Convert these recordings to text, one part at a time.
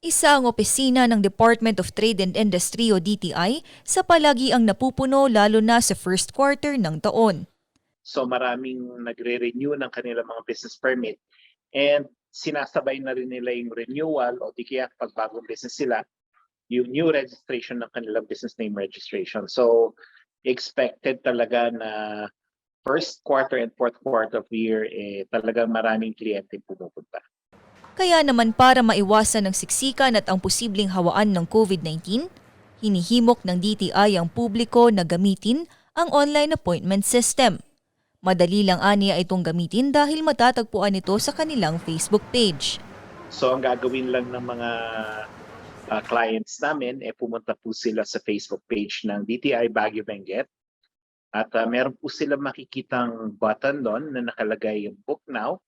Isa ang opisina ng Department of Trade and Industry o DTI sa palagiang napupuno lalo na sa first quarter ng taon. So maraming nagre-renew ng kanilang mga business permit and sinasabay na rin nila yung renewal o di kaya pag bagong business sila, yung new registration ng kanilang business name registration. So expected talaga na first quarter and fourth quarter of the year talagang maraming kliyente pumupunta. Kaya naman para maiwasan ang siksikan at ang posibleng hawaan ng COVID-19, hinihimok ng DTI ang publiko na gamitin ang online appointment system. Madali lang aniya itong gamitin dahil matatagpuan ito sa kanilang Facebook page. So ang gagawin lang ng mga clients namin, pumunta po sila sa Facebook page ng DTI Baguio Benguet at meron po sila makikitang button doon na nakalagay yung Book Now.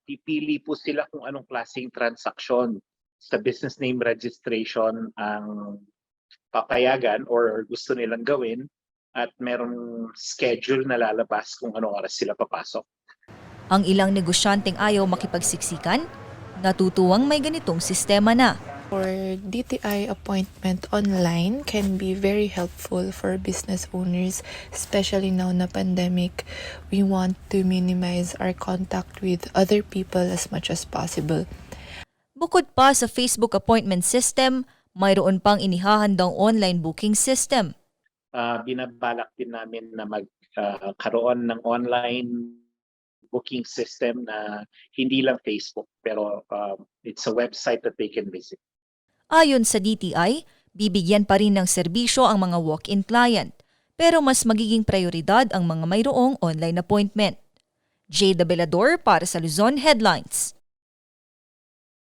Pipili po sila kung anong klaseng transaksyon sa business name registration ang papayagan or gusto nilang gawin at merong schedule na lalabas kung anong oras sila papasok. Ang ilang negosyanteng ayaw makipagsiksikan, natutuwang may ganitong sistema na. For DTI appointment online can be very helpful for business owners, especially now na pandemic. We want to minimize our contact with other people as much as possible. Bukod pa sa Facebook appointment system, mayroon pang inihahandang online booking system. Binabalak din namin na magkaroon ng online booking system na hindi lang Facebook pero it's a website that they can visit. Ayon sa DTI, bibigyan pa rin ng serbisyo ang mga walk-in client, pero mas magiging prioridad ang mga mayroong online appointment. Jade Abelador para sa Luzon Headlines.